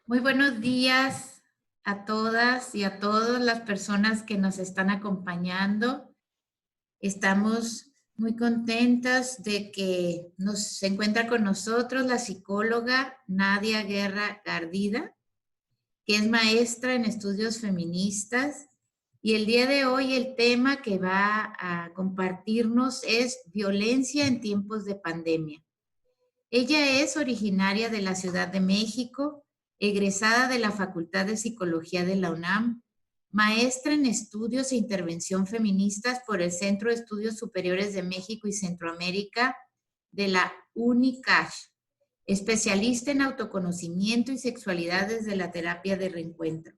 Muy buenos días a todas y a todas las personas que nos están acompañando. Estamos muy contentas de que se encuentra con nosotros la psicóloga Nadia Guerra Gardida, que es maestra en estudios feministas. Y el día de hoy el tema que va a compartirnos es violencia en tiempos de pandemia. Ella es originaria de la Ciudad de México, egresada de la Facultad de Psicología de la UNAM, maestra en estudios e intervención feministas por el Centro de Estudios Superiores de México y Centroamérica de la UNICASH, especialista en autoconocimiento y sexualidad desde la terapia de reencuentro.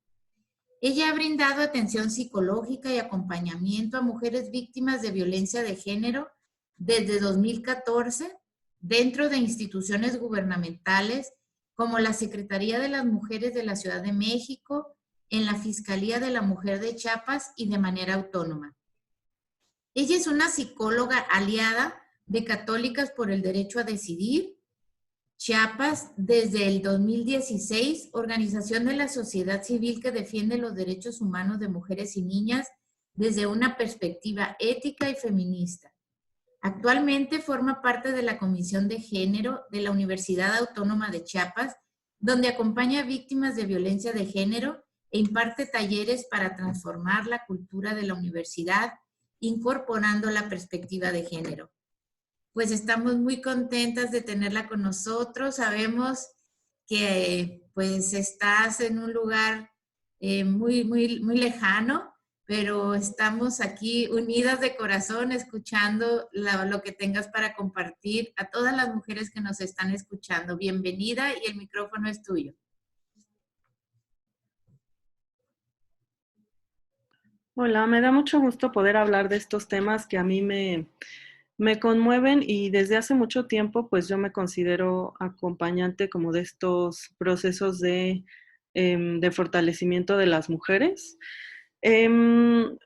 Ella ha brindado atención psicológica y acompañamiento a mujeres víctimas de violencia de género desde 2014 dentro de instituciones gubernamentales como la Secretaría de las Mujeres de la Ciudad de México, en la Fiscalía de la Mujer de Chiapas y de manera autónoma. Ella es una psicóloga aliada de Católicas por el Derecho a Decidir, Chiapas, desde el 2016, organización de la sociedad civil que defiende los derechos humanos de mujeres y niñas desde una perspectiva ética y feminista. Actualmente forma parte de la Comisión de Género de la Universidad Autónoma de Chiapas, donde acompaña a víctimas de violencia de género e imparte talleres para transformar la cultura de la universidad, incorporando la perspectiva de género. Pues estamos muy contentas de tenerla con nosotros. Sabemos que pues estás en un lugar muy lejano, pero estamos aquí unidas de corazón escuchando lo que tengas para compartir a todas las mujeres que nos están escuchando. Bienvenida y el micrófono es tuyo. Hola, me da mucho gusto poder hablar de estos temas que a mí me conmueven y desde hace mucho tiempo pues yo me considero acompañante como de estos procesos de fortalecimiento de las mujeres. Em,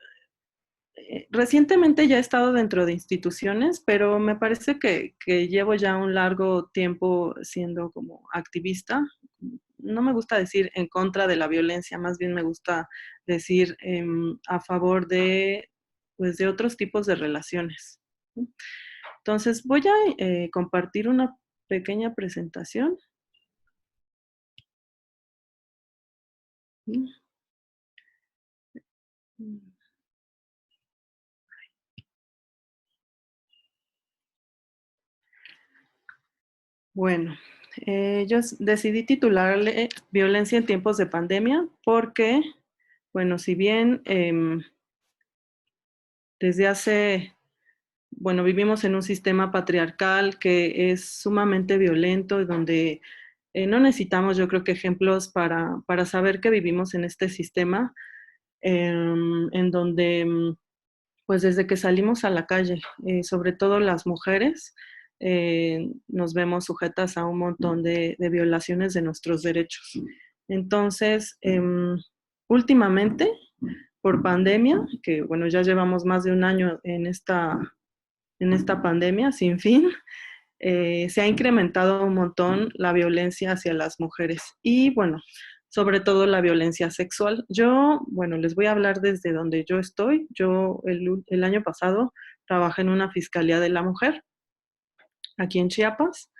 Recientemente ya he estado dentro de instituciones, pero me parece que llevo ya un largo tiempo siendo como activista. No me gusta decir en contra de la violencia, más bien me gusta decir a favor de, pues, de otros tipos de relaciones. Entonces voy a compartir una pequeña presentación. Bueno, yo decidí titularle Violencia en tiempos de pandemia porque, bueno, si bien desde bueno, vivimos en un sistema patriarcal que es sumamente violento y donde no necesitamos, yo creo que ejemplos para saber que vivimos en este sistema, en donde, pues desde que salimos a la calle, sobre todo las mujeres, nos vemos sujetas a un montón de violaciones de nuestros derechos. Entonces, últimamente, por pandemia, que bueno, ya llevamos más de un año en esta pandemia sin fin, se ha incrementado un montón la violencia hacia las mujeres y bueno, sobre todo la violencia sexual. Yo, bueno, les voy a hablar desde donde yo estoy. Yo el año pasado trabajé en una fiscalía de la mujer aquí en Chiapas.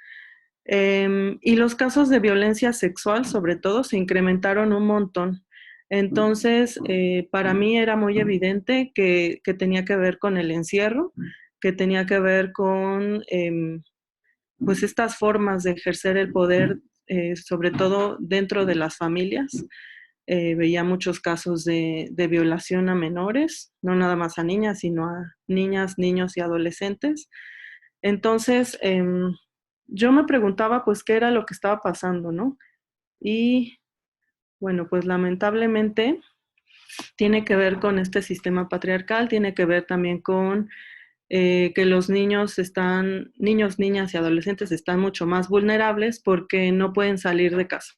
Y los casos de violencia sexual, sobre todo, se incrementaron un montón. Entonces, para mí era muy evidente que tenía que ver con el encierro, que tenía que ver con pues estas formas de ejercer el poder, sobre todo dentro de las familias. Veía muchos casos de violación a menores, no nada más a niñas, sino a niñas, niños y adolescentes. Entonces, yo me preguntaba pues qué era lo que estaba pasando, ¿no? Y bueno, pues lamentablemente tiene que ver con este sistema patriarcal, tiene que ver también con que los niños, niñas y adolescentes están mucho más vulnerables porque no pueden salir de casa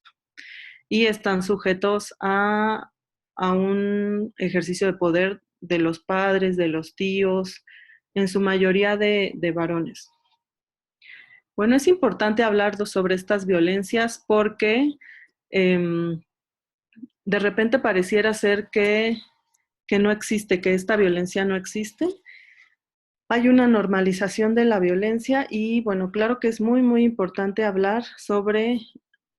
y están sujetos a un ejercicio de poder de los padres, de los tíos, en su mayoría de varones. Bueno, es importante hablar sobre estas violencias porque em, de repente pareciera ser que no existe, que esta violencia no existe. Hay una normalización de la violencia y bueno, claro que es muy, muy importante hablar sobre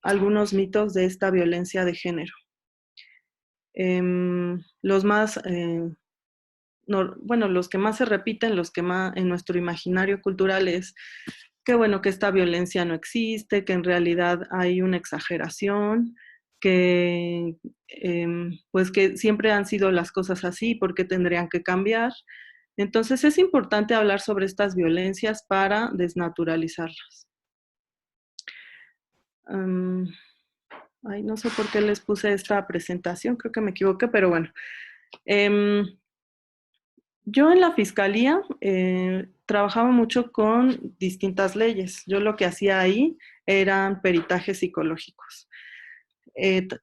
algunos mitos de esta violencia de género. Los más, bueno, los que más se repiten, los que más en nuestro imaginario cultural es que bueno, que esta violencia no existe, que en realidad hay una exageración, que pues que siempre han sido las cosas así, porque tendrían que cambiar. Entonces es importante hablar sobre estas violencias para desnaturalizarlas. Ay, no sé por qué les puse esta presentación, creo que me equivoqué, pero bueno. Yo en la fiscalía trabajaba mucho con distintas leyes. Yo lo que hacía ahí eran peritajes psicológicos.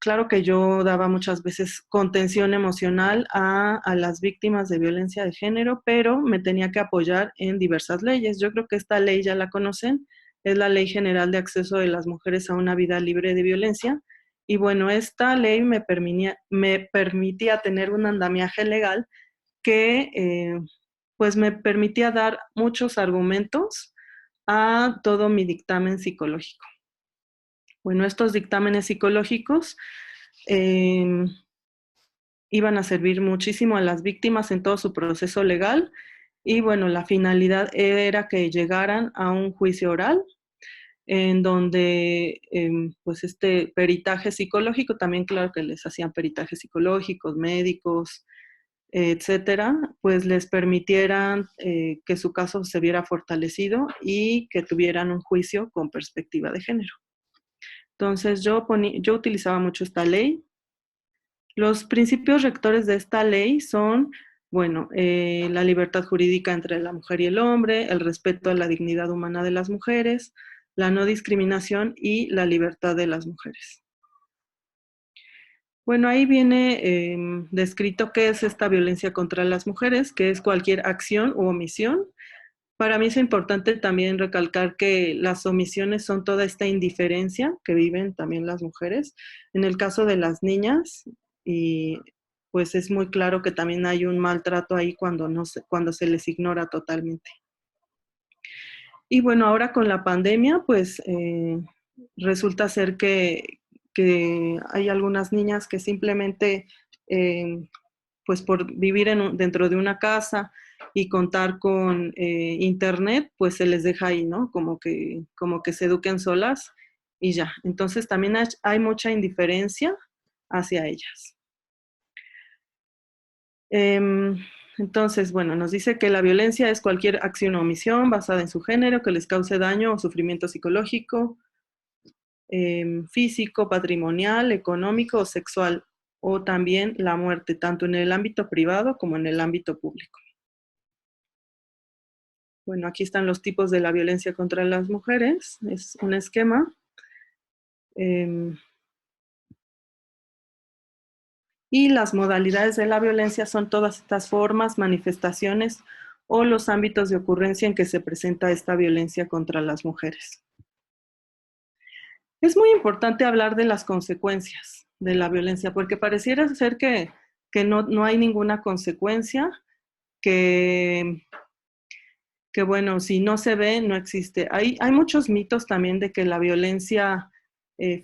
Claro que yo daba muchas veces contención emocional a las víctimas de violencia de género, pero me tenía que apoyar en diversas leyes. Yo creo que esta ley ya la conocen, es la Ley General de Acceso de las Mujeres a una Vida Libre de Violencia. Y bueno, esta ley me permitía tener un andamiaje legal que pues me permitía dar muchos argumentos a todo mi dictamen psicológico. Bueno, estos dictámenes psicológicos iban a servir muchísimo a las víctimas en todo su proceso legal y bueno, la finalidad era que llegaran a un juicio oral en donde pues este peritaje psicológico, también claro que les hacían peritajes psicológicos, médicos, etcétera, pues les permitieran que su caso se viera fortalecido y que tuvieran un juicio con perspectiva de género. Entonces yo utilizaba mucho esta ley. Los principios rectores de esta ley son, bueno, la libertad jurídica entre la mujer y el hombre, el respeto a la dignidad humana de las mujeres, la no discriminación y la libertad de las mujeres. Bueno, ahí viene descrito qué es esta violencia contra las mujeres, que es cualquier acción u omisión. Para mí es importante también recalcar que las omisiones son toda esta indiferencia que viven también las mujeres. En el caso de las niñas, y pues es muy claro que también hay un maltrato ahí cuando, cuando se les ignora totalmente. Y bueno, ahora con la pandemia, pues resulta ser que hay algunas niñas que simplemente, pues por vivir dentro de una casa y contar con internet, pues se les deja ahí, ¿no? Como que se eduquen solas y ya. Entonces también hay mucha indiferencia hacia ellas. Entonces, bueno, nos dice que la violencia es cualquier acción o omisión basada en su género que les cause daño o sufrimiento psicológico, físico, patrimonial, económico o sexual, o también la muerte, tanto en el ámbito privado como en el ámbito público. Bueno, aquí están los tipos de la violencia contra las mujeres, es un esquema. Y las modalidades de la violencia son todas estas formas, manifestaciones o los ámbitos de ocurrencia en que se presenta esta violencia contra las mujeres. Es muy importante hablar de las consecuencias de la violencia, porque pareciera ser que no hay ninguna consecuencia, que bueno, si no se ve, no existe. Hay muchos mitos también de que la violencia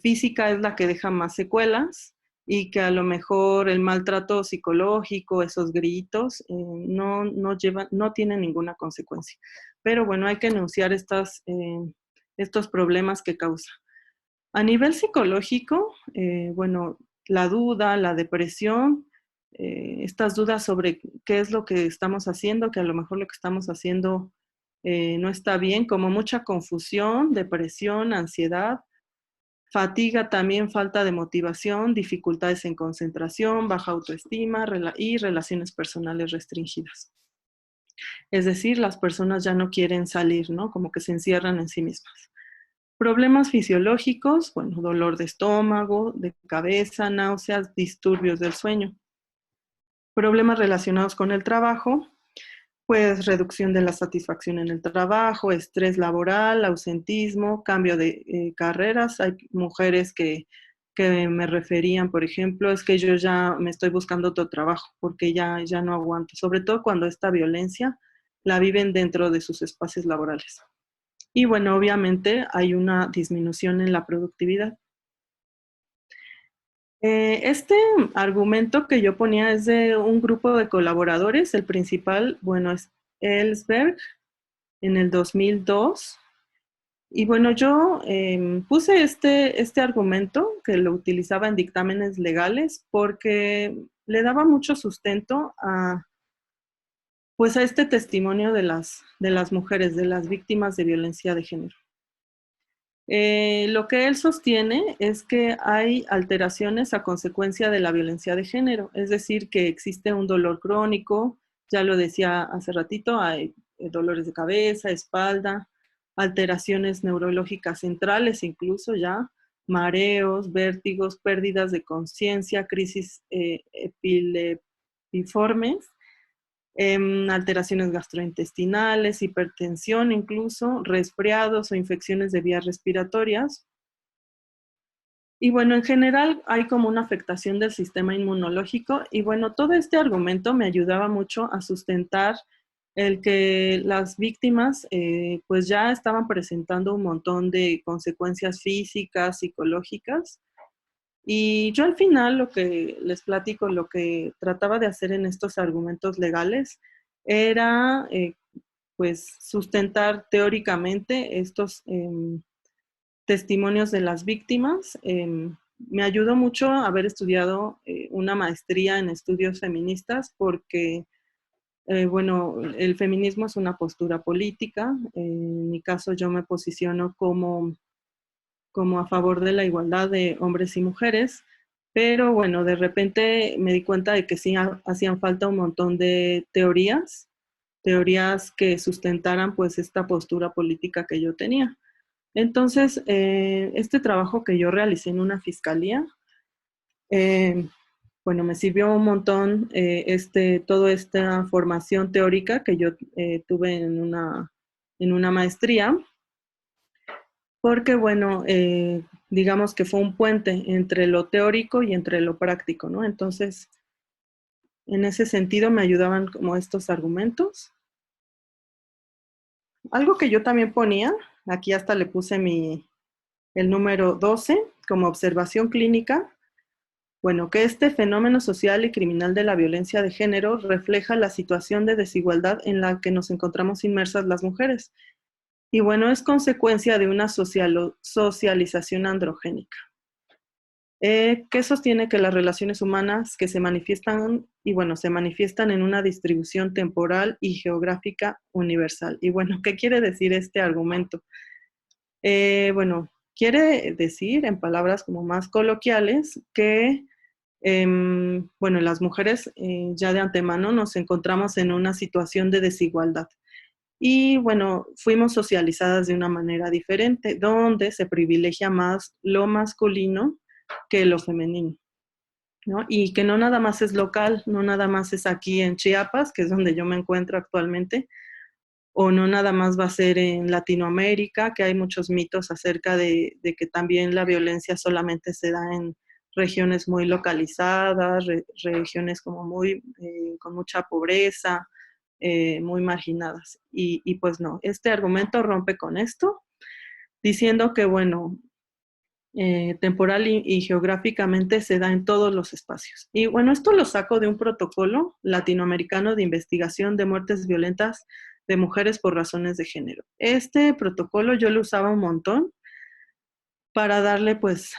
física es la que deja más secuelas y que a lo mejor el maltrato psicológico, esos gritos, no tienen ninguna consecuencia. Pero bueno, hay que enunciar estos problemas que causa. A nivel psicológico, bueno, la duda, la depresión, estas dudas sobre qué es lo que estamos haciendo, que a lo mejor lo que estamos haciendo no está bien, como mucha confusión, depresión, ansiedad, fatiga también, falta de motivación, dificultades en concentración, baja autoestima y relaciones personales restringidas. Es decir, las personas ya no quieren salir, ¿no? Como que se encierran en sí mismas. Problemas fisiológicos, bueno, dolor de estómago, de cabeza, náuseas, disturbios del sueño. Problemas relacionados con el trabajo, pues reducción de la satisfacción en el trabajo, estrés laboral, ausentismo, cambio de carreras. Hay mujeres que que me referían, por ejemplo, es que yo ya me estoy buscando otro trabajo porque ya no aguanto, sobre todo cuando esta violencia la viven dentro de sus espacios laborales. Y bueno, obviamente hay una disminución en la productividad. Este argumento que yo ponía es de un grupo de colaboradores. El principal, bueno, es Ellsberg en el 2002. Y bueno, yo puse este argumento que lo utilizaba en dictámenes legales porque le daba mucho sustento pues a este testimonio de las mujeres, de las víctimas de violencia de género. Lo que él sostiene es que hay alteraciones a consecuencia de la violencia de género, es decir, que existe un dolor crónico, ya lo decía hace ratito, hay dolores de cabeza, espalda, alteraciones neurológicas centrales, incluso ya, mareos, vértigos, pérdidas de conciencia, crisis epileptiformes, alteraciones gastrointestinales, hipertensión incluso, resfriados o infecciones de vías respiratorias. Y bueno, en general hay como una afectación del sistema inmunológico y bueno, todo este argumento me ayudaba mucho a sustentar el que las víctimas pues ya estaban presentando un montón de consecuencias físicas, psicológicas. Y yo al final lo que les platico, lo que trataba de hacer en estos argumentos legales era pues sustentar teóricamente estos testimonios de las víctimas. Me ayudó mucho haber estudiado una maestría en estudios feministas porque, bueno, el feminismo es una postura política. En mi caso yo me posiciono como a favor de la igualdad de hombres y mujeres, pero bueno, de repente me di cuenta de que sí hacían falta un montón de teorías que sustentaran pues esta postura política que yo tenía. Entonces, este trabajo que yo realicé en una fiscalía, eh, bueno, me sirvió un montón toda esta formación teórica que yo tuve en una maestría, porque, bueno, digamos que fue un puente entre lo teórico y entre lo práctico, ¿no? Entonces, en ese sentido me ayudaban como estos argumentos. Algo que yo también ponía, aquí hasta le puse el número 12 como observación clínica, bueno, que este fenómeno social y criminal de la violencia de género refleja la situación de desigualdad en la que nos encontramos inmersas las mujeres. Y bueno, es consecuencia de una socialización androgénica, que sostiene que las relaciones humanas que se manifiestan, y bueno, se manifiestan en una distribución temporal y geográfica universal. Y bueno, ¿qué quiere decir este argumento? Bueno, quiere decir, en palabras como más coloquiales, que, bueno, las mujeres ya de antemano nos encontramos en una situación de desigualdad. Y bueno, fuimos socializadas de una manera diferente, donde se privilegia más lo masculino que lo femenino, ¿no? Y que no nada más es local, no nada más es aquí en Chiapas, que es donde yo me encuentro actualmente, o no nada más va a ser en Latinoamérica, que hay muchos mitos acerca de que también la violencia solamente se da en regiones muy localizadas, regiones como muy, con mucha pobreza, muy marginadas. Y pues no, este argumento rompe con esto, diciendo que, bueno, temporal y geográficamente se da en todos los espacios. Y bueno, esto lo saco de un protocolo latinoamericano de investigación de muertes violentas de mujeres por razones de género. Este protocolo yo lo usaba un montón para darle pues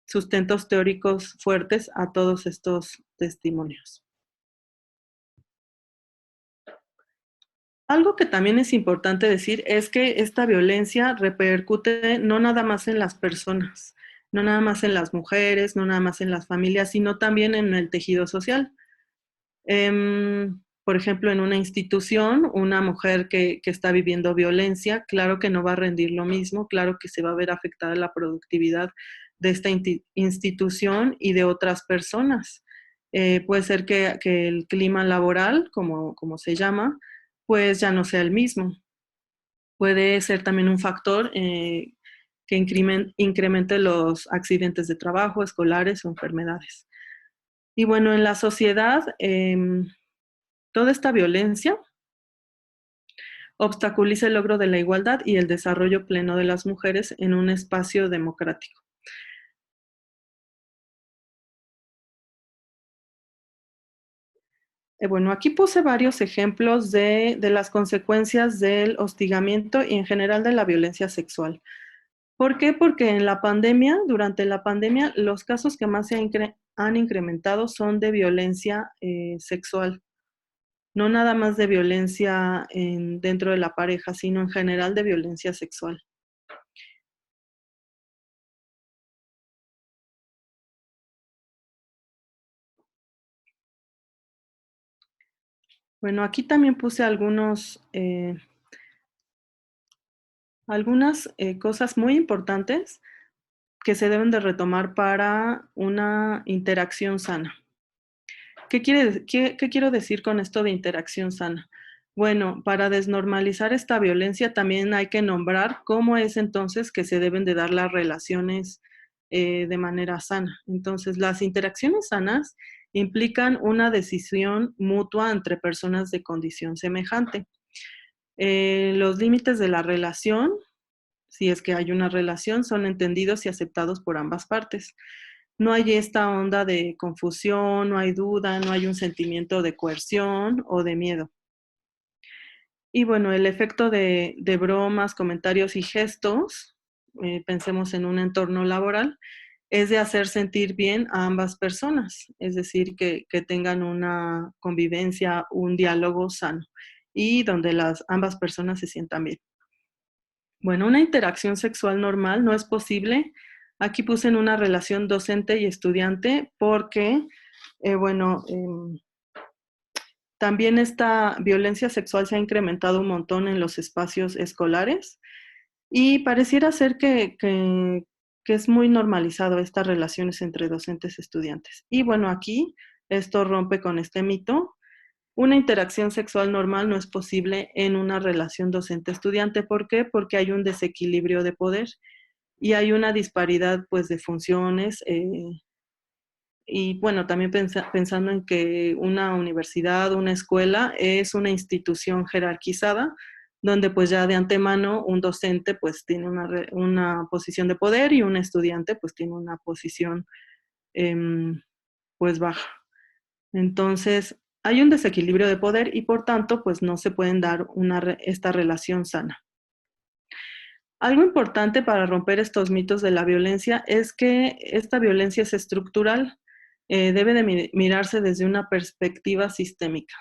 sustentos teóricos fuertes a todos estos testimonios. Algo que también es importante decir es que esta violencia repercute no nada más en las personas, no nada más en las mujeres, no nada más en las familias, sino también en el tejido social. Por ejemplo, en una institución, una mujer que está viviendo violencia, claro que no va a rendir lo mismo, claro que se va a ver afectada la productividad de esta institución y de otras personas. Puede ser que el clima laboral, como se llama, pues ya no sea el mismo. Puede ser también un factor que incremente los accidentes de trabajo, escolares o enfermedades. Y bueno, en la sociedad, toda esta violencia obstaculiza el logro de la igualdad y el desarrollo pleno de las mujeres en un espacio democrático. Bueno, aquí puse varios ejemplos de las consecuencias del hostigamiento y en general de la violencia sexual. ¿Por qué? Porque en la pandemia, durante la pandemia, los casos que más se han incrementado son de violencia sexual. No nada más de violencia dentro de la pareja, sino en general de violencia sexual. Bueno, aquí también puse algunas cosas muy importantes que se deben de retomar para una interacción sana. ¿Qué quiero decir con esto de interacción sana? Bueno, para desnormalizar esta violencia también hay que nombrar cómo es entonces que se deben de dar las relaciones de manera sana. Entonces, las interacciones sanas implican una decisión mutua entre personas de condición semejante. Los límites de la relación, si es que hay una relación, son entendidos y aceptados por ambas partes. No hay esta onda de confusión, no hay duda, no hay un sentimiento de coerción o de miedo. Y bueno, el efecto de bromas, comentarios y gestos, pensemos en un entorno laboral, es de hacer sentir bien a ambas personas, es decir, que tengan una convivencia, un diálogo sano y donde ambas personas se sientan bien. Bueno, una interacción sexual normal no es posible. Aquí puse en una relación docente y estudiante porque, también esta violencia sexual se ha incrementado un montón en los espacios escolares y pareciera ser que es muy normalizado estas relaciones entre docentes y estudiantes. Y bueno, aquí esto rompe con este mito. Una interacción sexual normal no es posible en una relación docente-estudiante. ¿Por qué? Porque hay un desequilibrio de poder y hay una disparidad pues de funciones y bueno, también pensando en que una universidad, una escuela es una institución jerarquizada donde pues ya de antemano un docente pues tiene una posición de poder y un estudiante pues tiene una posición pues baja. Entonces, hay un desequilibrio de poder y por tanto, pues no se pueden dar esta relación sana. Algo importante para romper estos mitos de la violencia es que esta violencia es estructural, debe de mirarse desde una perspectiva sistémica,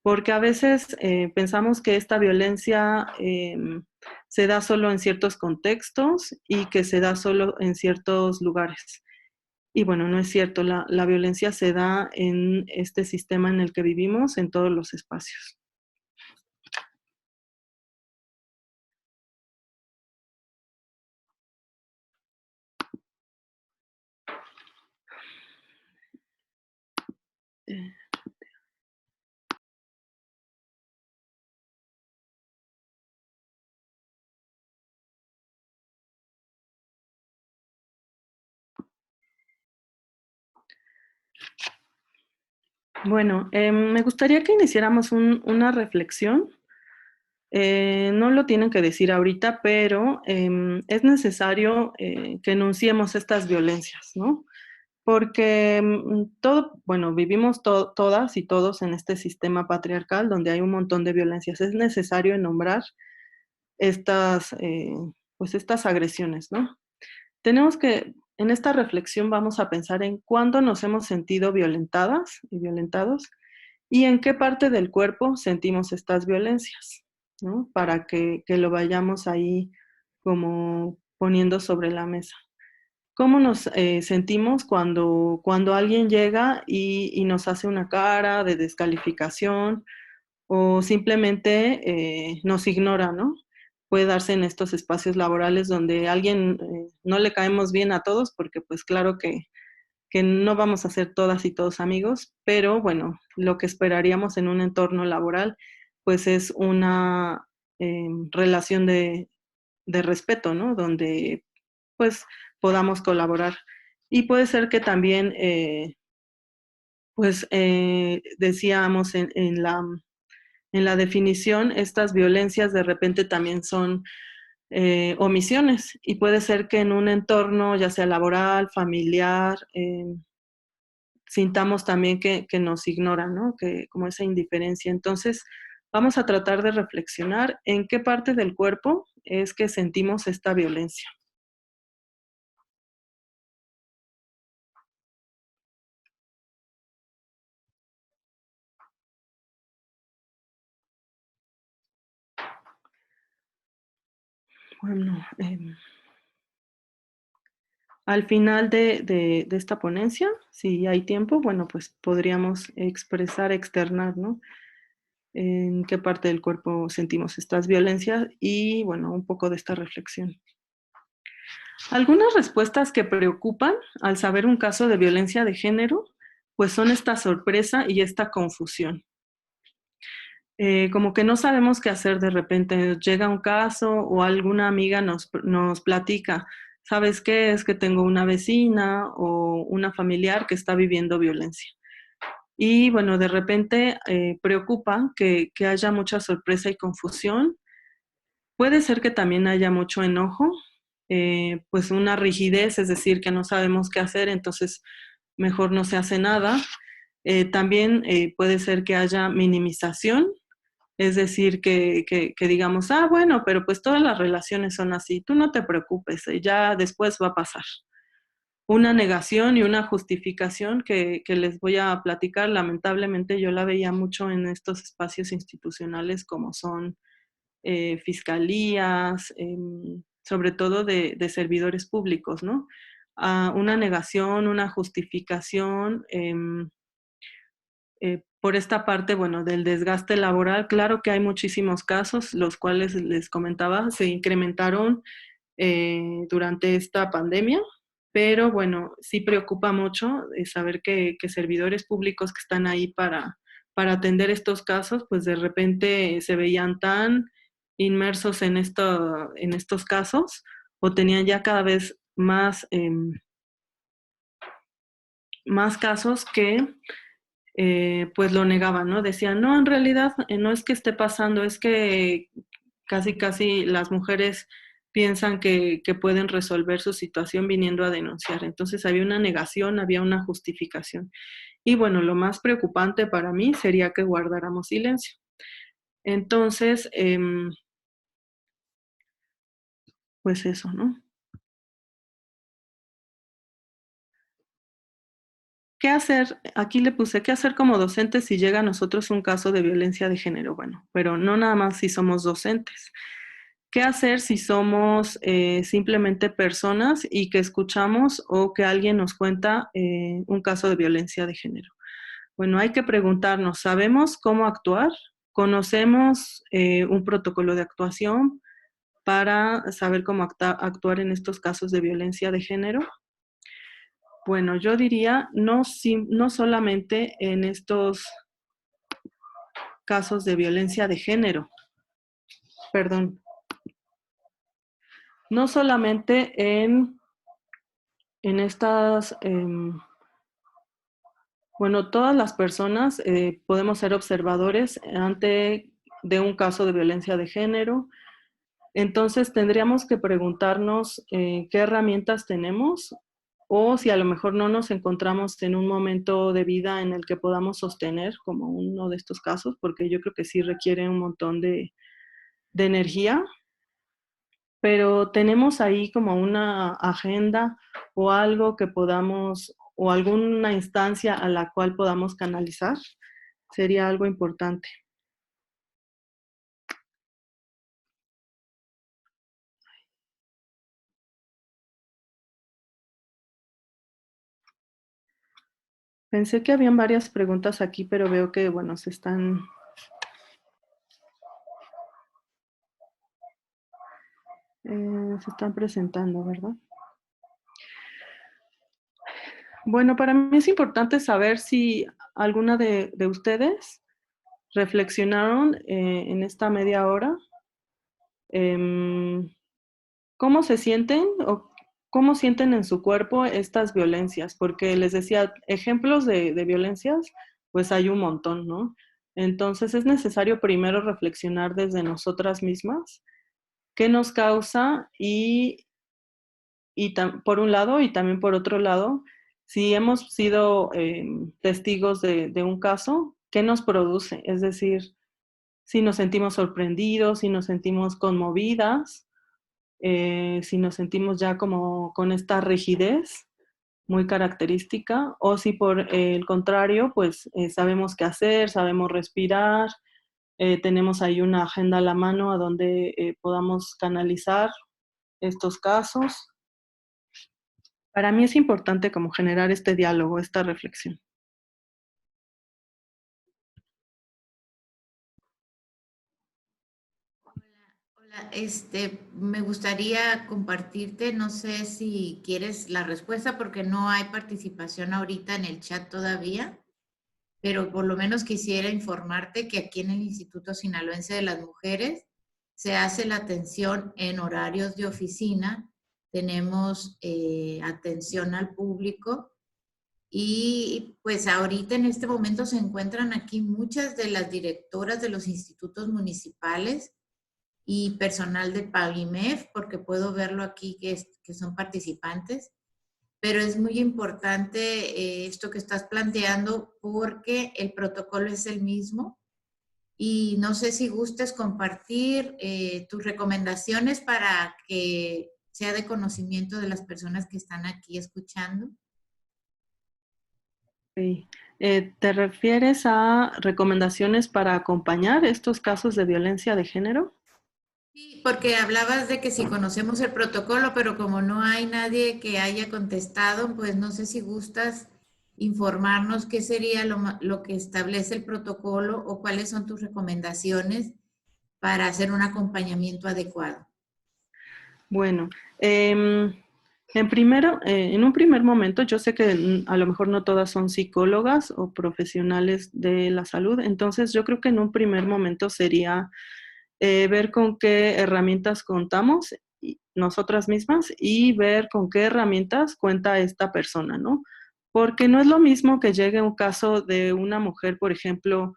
porque a veces pensamos que esta violencia se da solo en ciertos contextos y que se da solo en ciertos lugares. Y bueno, no es cierto, la violencia se da en este sistema en el que vivimos, en todos los espacios. Bueno, me gustaría que iniciáramos una reflexión. No lo tienen que decir ahorita, pero es necesario que enunciemos estas violencias, ¿no? Porque vivimos todas y todos en este sistema patriarcal donde hay un montón de violencias. Es necesario nombrar estas, estas agresiones, ¿no? Tenemos que, en esta reflexión vamos a pensar en cuándo nos hemos sentido violentadas y violentados y en qué parte del cuerpo sentimos estas violencias, ¿no? Para que lo vayamos ahí como poniendo sobre la mesa. ¿Cómo nos sentimos cuando alguien llega y nos hace una cara de descalificación o simplemente nos ignora, ¿no? Puede darse en estos espacios laborales donde a alguien no le caemos bien a todos, porque pues claro que no vamos a ser todas y todos amigos, pero bueno, lo que esperaríamos en un entorno laboral, pues es una relación de respeto, ¿no? Donde pues podamos colaborar. Y puede ser que también, decíamos en la definición, estas violencias de repente también son omisiones y puede ser que en un entorno, ya sea laboral, familiar, sintamos también que nos ignoran, ¿no? Que como esa indiferencia. Entonces, vamos a tratar de reflexionar en qué parte del cuerpo es que sentimos esta violencia. Bueno, al final de esta ponencia, si hay tiempo, bueno, pues podríamos expresar, externar, ¿no? En qué parte del cuerpo sentimos estas violencias y, bueno, un poco de esta reflexión. Algunas respuestas que preocupan al saber un caso de violencia de género, pues son esta sorpresa y esta confusión. Como que no sabemos qué hacer de repente. Llega un caso o alguna amiga nos platica, ¿sabes qué? Es que tengo una vecina o una familiar que está viviendo violencia. Y bueno, de repente preocupa que haya mucha sorpresa y confusión. Puede ser que también haya mucho enojo, pues una rigidez, es decir, que no sabemos qué hacer, entonces mejor no se hace nada. También puede ser que haya minimización, es decir, que digamos, ah, bueno, pero pues todas las relaciones son así, tú no te preocupes, ya después va a pasar. Una negación y una justificación que les voy a platicar, lamentablemente yo la veía mucho en estos espacios institucionales como son fiscalías, sobre todo de servidores públicos, ¿no? Una negación, una justificación, por esta parte, bueno, del desgaste laboral, claro que hay muchísimos casos, los cuales les comentaba, se incrementaron durante esta pandemia, pero bueno, sí preocupa mucho saber que servidores públicos que están ahí para atender estos casos, pues de repente se veían tan inmersos en estos casos o tenían ya cada vez más, más casos que pues lo negaban, ¿no? Decían, no, en realidad no es que esté pasando, es que casi las mujeres piensan que pueden resolver su situación viniendo a denunciar. Entonces había una negación, había una justificación. Y bueno, lo más preocupante para mí sería que guardáramos silencio. Entonces, pues eso, ¿no? ¿Qué hacer? Aquí le puse, ¿qué hacer como docente si llega a nosotros un caso de violencia de género? Bueno, pero no nada más si somos docentes. ¿Qué hacer si somos simplemente personas y que escuchamos o que alguien nos cuenta un caso de violencia de género? Bueno, hay que preguntarnos, ¿sabemos cómo actuar? ¿Conocemos un protocolo de actuación para saber cómo actuar en estos casos de violencia de género? Bueno, yo diría no solamente en estos casos de violencia de género, perdón, no solamente en estas, bueno, todas las personas podemos ser observadores ante de un caso de violencia de género. Entonces tendríamos que preguntarnos qué herramientas tenemos o si a lo mejor no nos encontramos en un momento de vida en el que podamos sostener como uno de estos casos, porque yo creo que sí requiere un montón de energía, pero tenemos ahí como una agenda o algo que podamos, o alguna instancia a la cual podamos canalizar, sería algo importante. Pensé que habían varias preguntas aquí, pero veo que, bueno, se están presentando, ¿verdad? Bueno, para mí es importante saber si alguna de ustedes reflexionaron en esta media hora cómo se sienten o cómo sienten en su cuerpo estas violencias, porque les decía, ejemplos de violencias, pues hay un montón, ¿no? Entonces es necesario primero reflexionar desde nosotras mismas qué nos causa por un lado y también por otro lado, si hemos sido testigos de un caso, ¿qué nos produce? Es decir, si nos sentimos sorprendidos, si nos sentimos conmovidas, si nos sentimos ya como con esta rigidez muy característica, o si por el contrario, pues sabemos qué hacer, sabemos respirar, tenemos ahí una agenda a la mano a donde podamos canalizar estos casos. Para mí es importante como generar este diálogo, esta reflexión. Hola, me gustaría compartirte, no sé si quieres la respuesta porque no hay participación ahorita en el chat todavía, pero por lo menos quisiera informarte que aquí en el Instituto Sinaloense de las Mujeres se hace la atención en horarios de oficina, tenemos atención al público y pues ahorita en este momento se encuentran aquí muchas de las directoras de los institutos municipales y personal de PAGIMEF, porque puedo verlo aquí que son participantes, pero es muy importante esto que estás planteando porque el protocolo es el mismo y no sé si gustes compartir tus recomendaciones para que sea de conocimiento de las personas que están aquí escuchando. Sí. ¿Te refieres a recomendaciones para acompañar estos casos de violencia de género? Sí, porque hablabas de que si conocemos el protocolo, pero como no hay nadie que haya contestado, pues no sé si gustas informarnos qué sería lo que establece el protocolo o cuáles son tus recomendaciones para hacer un acompañamiento adecuado. Bueno, en un primer momento, yo sé que a lo mejor no todas son psicólogas o profesionales de la salud, entonces yo creo que en un primer momento sería ver con qué herramientas contamos nosotras mismas y ver con qué herramientas cuenta esta persona, ¿no? Porque no es lo mismo que llegue un caso de una mujer, por ejemplo,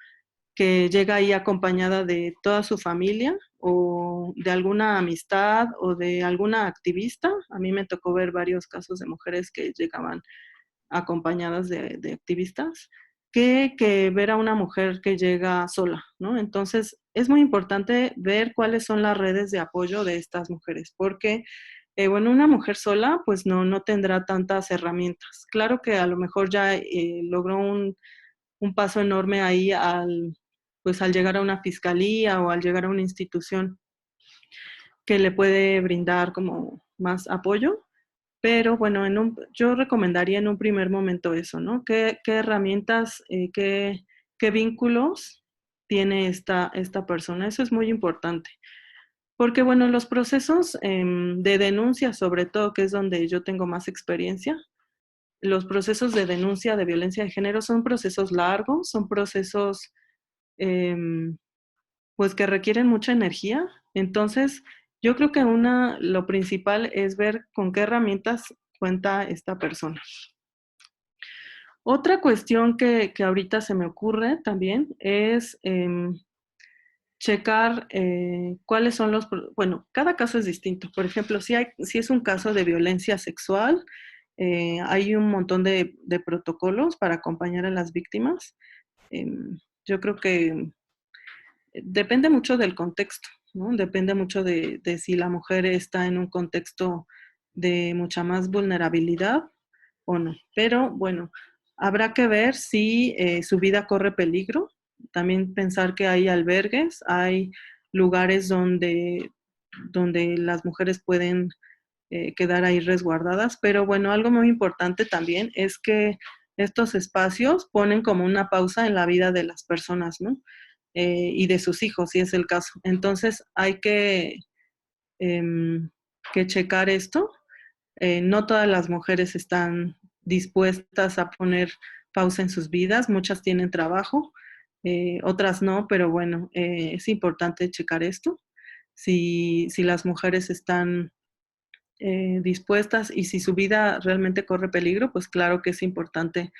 que llega ahí acompañada de toda su familia o de alguna amistad o de alguna activista. A mí me tocó ver varios casos de mujeres que llegaban acompañadas de activistas, que ver a una mujer que llega sola, ¿no? Entonces, es muy importante ver cuáles son las redes de apoyo de estas mujeres, porque, bueno, una mujer sola, pues no tendrá tantas herramientas. Claro que a lo mejor ya logró un paso enorme ahí pues al llegar a una fiscalía o al llegar a una institución que le puede brindar como más apoyo. Pero bueno, yo recomendaría en un primer momento eso, ¿no? ¿Qué herramientas, qué vínculos tiene esta persona? Eso es muy importante. Porque bueno, los procesos de denuncia, sobre todo, que es donde yo tengo más experiencia, los procesos de denuncia de violencia de género son procesos largos, son procesos em, pues que requieren mucha energía. Entonces, yo creo que lo principal es ver con qué herramientas cuenta esta persona. Otra cuestión que ahorita se me ocurre también es checar cuáles son bueno, cada caso es distinto. Por ejemplo, si es un caso de violencia sexual, hay un montón de protocolos para acompañar a las víctimas. Yo creo que depende mucho del contexto, ¿no? Depende mucho de si la mujer está en un contexto de mucha más vulnerabilidad o no. Pero bueno, habrá que ver si su vida corre peligro. También pensar que hay albergues, hay lugares donde las mujeres pueden quedar ahí resguardadas. Pero bueno, algo muy importante también es que estos espacios ponen como una pausa en la vida de las personas, ¿no? Y de sus hijos, si es el caso. Entonces hay que checar esto. No todas las mujeres están dispuestas a poner pausa en sus vidas, muchas tienen trabajo, otras no, pero bueno, es importante checar esto. Si las mujeres están dispuestas y si su vida realmente corre peligro, pues claro que es importante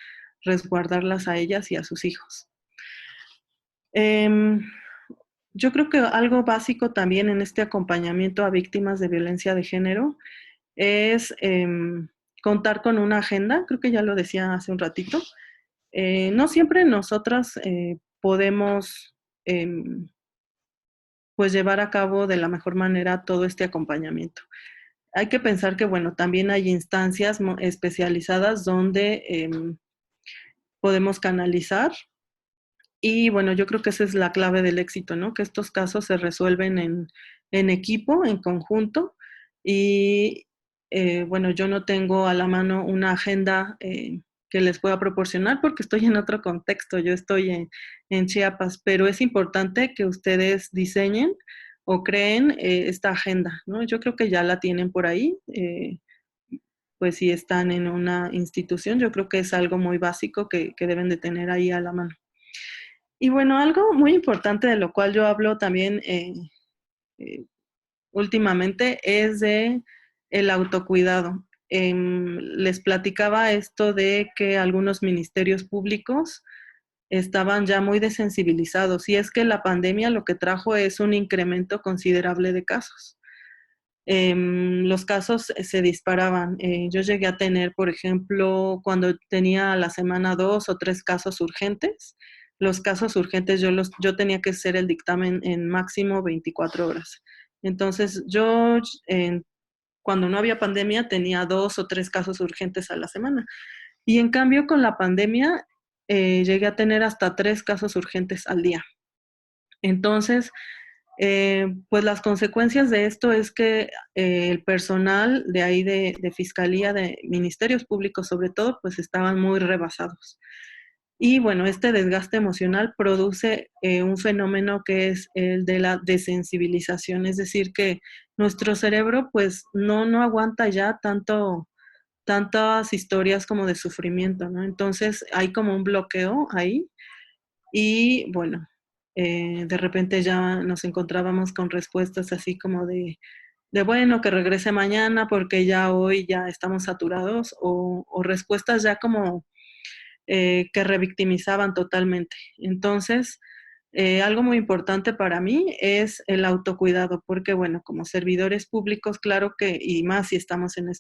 resguardarlas a ellas y a sus hijos. Yo creo que algo básico también en este acompañamiento a víctimas de violencia de género es contar con una agenda, creo que ya lo decía hace un ratito. No siempre nosotras podemos pues llevar a cabo de la mejor manera todo este acompañamiento. Hay que pensar que, bueno, también hay instancias especializadas donde podemos canalizar y, bueno, yo creo que esa es la clave del éxito, ¿no? Que estos casos se resuelven en equipo, en conjunto y, bueno, yo no tengo a la mano una agenda que les pueda proporcionar porque estoy en otro contexto, yo estoy en Chiapas, pero es importante que ustedes diseñen o creen esta agenda, ¿no? Yo creo que ya la tienen por ahí, pues si están en una institución, yo creo que es algo muy básico que deben de tener ahí a la mano. Y bueno, algo muy importante de lo cual yo hablo también eh, últimamente es de el autocuidado. Les platicaba esto de que algunos ministerios públicos estaban ya muy desensibilizados y es que la pandemia lo que trajo es un incremento considerable de casos. Los casos se disparaban. Yo llegué a tener, por ejemplo, cuando tenía a la semana 2 o 3 casos urgentes, los casos urgentes yo tenía que hacer el dictamen en máximo 24 horas. Entonces, cuando no había pandemia tenía 2 o 3 casos urgentes a la semana. Y en cambio, con la pandemia, llegué a tener hasta 3 casos urgentes al día. Entonces, pues las consecuencias de esto es que el personal de ahí de fiscalía, de ministerios públicos sobre todo, pues estaban muy rebasados. Y bueno, este desgaste emocional produce un fenómeno que es el de la desensibilización, es decir, que nuestro cerebro pues no aguanta ya tantas historias como de sufrimiento, ¿no? Entonces hay como un bloqueo ahí y bueno, de repente ya nos encontrábamos con respuestas así como de bueno, que regrese mañana porque ya hoy ya estamos saturados o respuestas ya como que revictimizaban totalmente. Entonces, algo muy importante para mí es el autocuidado, porque bueno, como servidores públicos, claro que, y más si estamos en,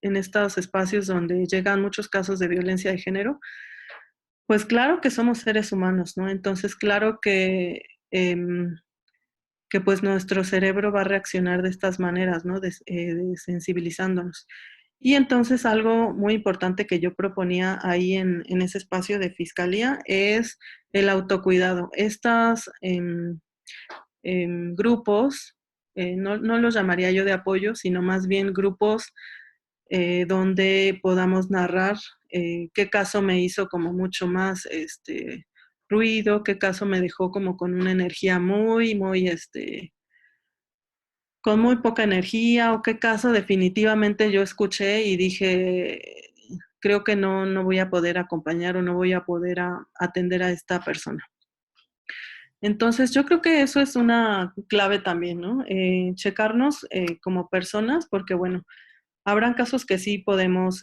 en estos espacios donde llegan muchos casos de violencia de género, pues claro que somos seres humanos, ¿no? Entonces, claro que pues nuestro cerebro va a reaccionar de estas maneras, ¿no? Sensibilizándonos. Y entonces algo muy importante que yo proponía ahí en ese espacio de fiscalía es el autocuidado. Estos grupos, no los llamaría yo de apoyo, sino más bien grupos donde podamos narrar qué caso me hizo como mucho más ruido, qué caso me dejó como con una energía muy, con muy poca energía, o qué caso definitivamente yo escuché y dije, creo que no voy a poder acompañar o no voy a poder atender a esta persona. Entonces, yo creo que eso es una clave también, ¿no? Checarnos como personas, porque bueno, habrán casos que sí podemos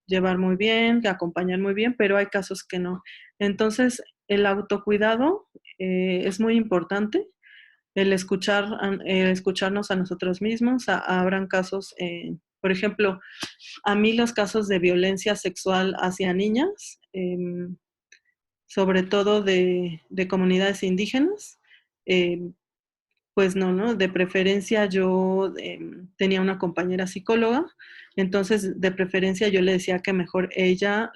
llevar muy bien, acompañar muy bien, pero hay casos que no. Entonces, el autocuidado es muy importante, el escucharnos a nosotros mismos. Habrán casos, por ejemplo, a mí los casos de violencia sexual hacia niñas, sobre todo de comunidades indígenas, eh, pues no, de preferencia yo tenía una compañera psicóloga, entonces de preferencia yo le decía que mejor ella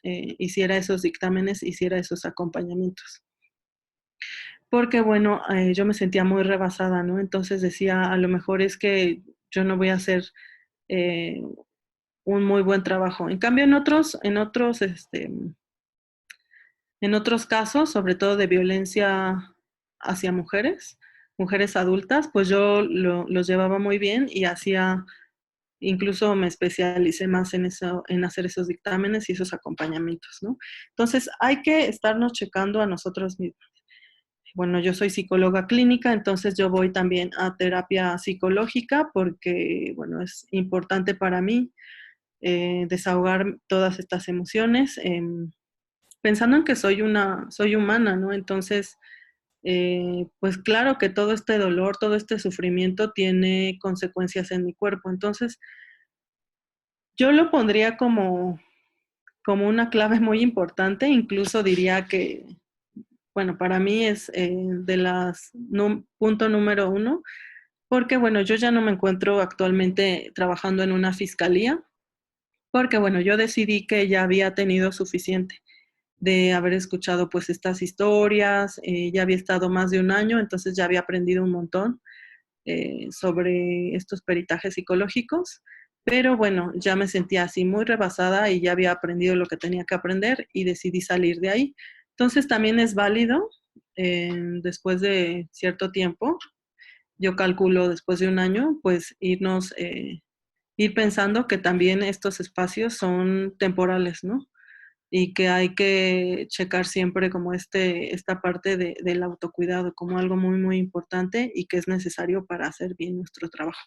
hiciera esos dictámenes, hiciera esos acompañamientos. Porque bueno, yo me sentía muy rebasada, ¿no? Entonces decía, a lo mejor es que yo no voy a hacer eh, un muy buen trabajo. En cambio, en otros casos, sobre todo de violencia hacia mujeres adultas, pues yo los llevaba muy bien y incluso me especialicé más en eso, en hacer esos dictámenes y esos acompañamientos, ¿no? Entonces hay que estarnos checando a nosotros mismos. bueno, yo soy psicóloga clínica, entonces yo voy también a terapia psicológica porque, bueno, es importante para mí desahogar todas estas emociones, pensando en que soy humana, ¿no? Entonces, pues claro que todo este dolor, todo este sufrimiento tiene consecuencias en mi cuerpo. Entonces, yo lo pondría como una clave muy importante, incluso diría que, bueno, para mí es de las punto número uno, porque bueno, yo ya no me encuentro actualmente trabajando en una fiscalía, porque bueno, yo decidí que ya había tenido suficiente de haber escuchado pues estas historias, ya había estado más de un año, entonces ya había aprendido un montón sobre estos peritajes psicológicos, pero bueno, ya me sentía así muy rebasada y ya había aprendido lo que tenía que aprender y decidí salir de ahí. Entonces también es válido después de cierto tiempo, yo calculo después de un año, pues ir pensando que también estos espacios son temporales, ¿no? Y que hay que checar siempre como esta parte del autocuidado como algo muy, muy importante y que es necesario para hacer bien nuestro trabajo.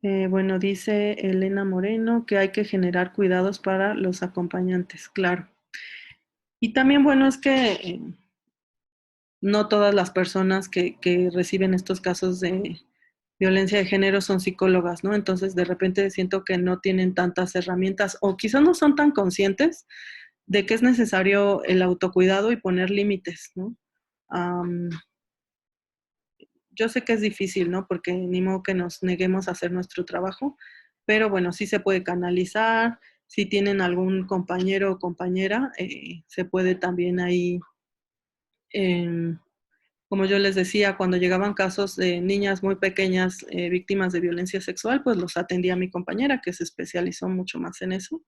Bueno, dice Elena Moreno que hay que generar cuidados para los acompañantes, claro. Y también, bueno, es que no todas las personas que reciben estos casos de violencia de género son psicólogas, ¿no? Entonces, de repente siento que no tienen tantas herramientas o quizás no son tan conscientes de que es necesario el autocuidado y poner límites, ¿no? Um, yo sé que es difícil, ¿no? Porque ni modo que nos neguemos a hacer nuestro trabajo, pero bueno, sí se puede canalizar, si tienen algún compañero o compañera, se puede también ahí, eh, como yo les decía, cuando llegaban casos de niñas muy pequeñas víctimas de violencia sexual, pues los atendía mi compañera, que se especializó mucho más en eso.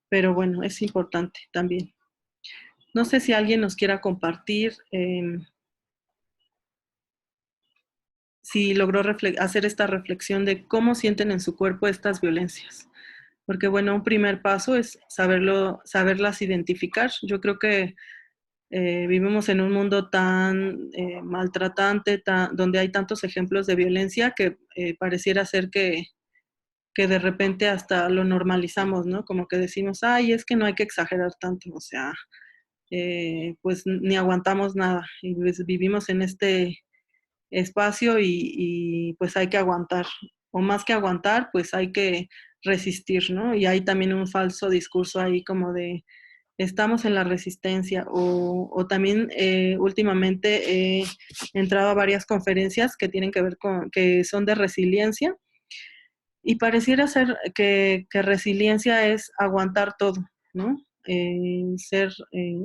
Pero bueno, es importante también. No sé si alguien nos quiera compartir si logró hacer esta reflexión de cómo sienten en su cuerpo estas violencias. Porque bueno, un primer paso es saberlas identificar. Yo creo que vivimos en un mundo tan maltratante, donde hay tantos ejemplos de violencia que pareciera ser que de repente hasta lo normalizamos, ¿no? Como que decimos, ay, es que no hay que exagerar tanto, o sea, pues ni aguantamos nada y pues, vivimos en este espacio pues hay que aguantar, o más que aguantar, pues hay que resistir, ¿no? Y hay también un falso discurso ahí como de estamos en la resistencia o también últimamente he entrado a varias conferencias que tienen que ver que son de resiliencia y pareciera ser que resiliencia es aguantar todo, ¿no?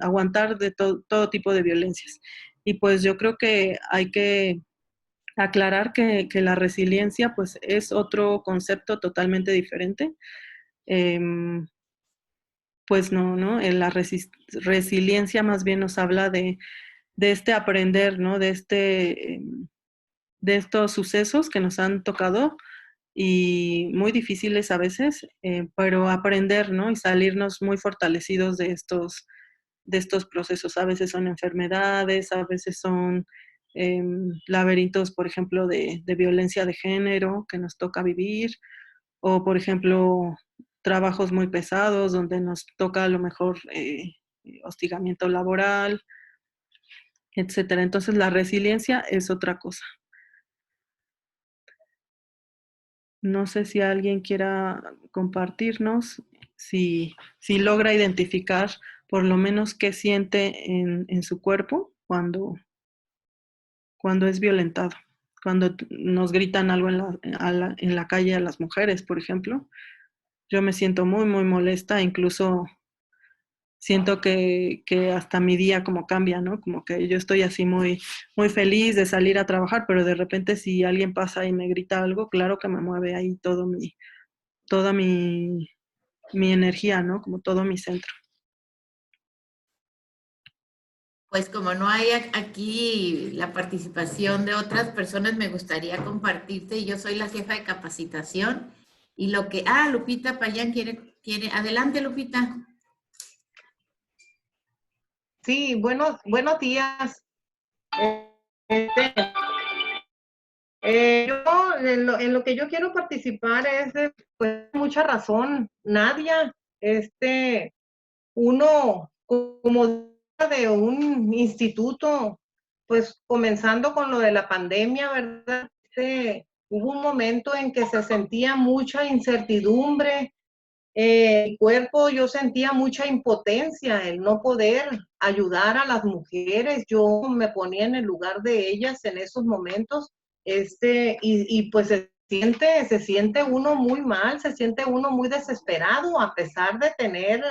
Aguantar de todo tipo de violencias. Y pues yo creo que hay que aclarar que la resiliencia pues es otro concepto totalmente diferente. Pues no, ¿no? La resiliencia más bien nos habla de este aprender, ¿no? De estos sucesos que nos han tocado y muy difíciles a veces, pero aprender, ¿no? Y salirnos muy fortalecidos de estos procesos. A veces son enfermedades, a veces son laberintos, por ejemplo, de violencia de género que nos toca vivir, o por ejemplo, trabajos muy pesados donde nos toca a lo mejor hostigamiento laboral, etcétera. Entonces, la resiliencia es otra cosa. No sé si alguien quiera compartirnos, si logra identificar por lo menos qué siente en su cuerpo cuando es violentado, cuando nos gritan algo en la calle a las mujeres, por ejemplo. Yo me siento muy, muy molesta, incluso siento que hasta mi día como cambia, ¿no? Como que yo estoy así muy, muy feliz de salir a trabajar, pero de repente si alguien pasa y me grita algo, claro que me mueve ahí toda mi energía, ¿no? Como todo mi centro. Pues como no hay aquí la participación de otras personas, me gustaría compartirte. Yo soy la jefa de capacitación Y lo que, Lupita Payán quiere, adelante Lupita. Sí, buenos días. Este, yo, en lo que yo quiero participar es de, pues, mucha razón, Nadia, uno como de un instituto, pues comenzando con lo de la pandemia, ¿verdad? Hubo un momento en que se sentía mucha incertidumbre, mi cuerpo, yo sentía mucha impotencia, el no poder ayudar a las mujeres. Yo me ponía en el lugar de ellas en esos momentos, y pues se siente uno muy mal, se siente uno muy desesperado, a pesar de tener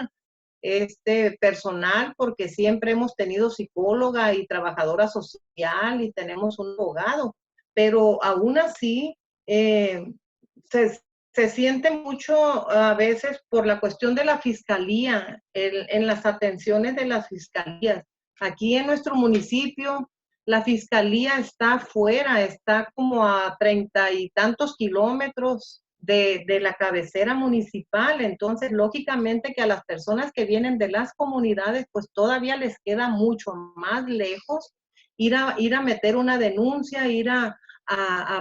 personal, porque siempre hemos tenido psicóloga y trabajadora social y tenemos un abogado, pero aún así se, se siente mucho a veces por la cuestión de la fiscalía, en las atenciones de las fiscalías. Aquí en nuestro municipio, la fiscalía está afuera, está como a 30 y tantos kilómetros de la cabecera municipal. Entonces, lógicamente que a las personas que vienen de las comunidades, pues todavía les queda mucho más lejos ir a meter una denuncia, ir a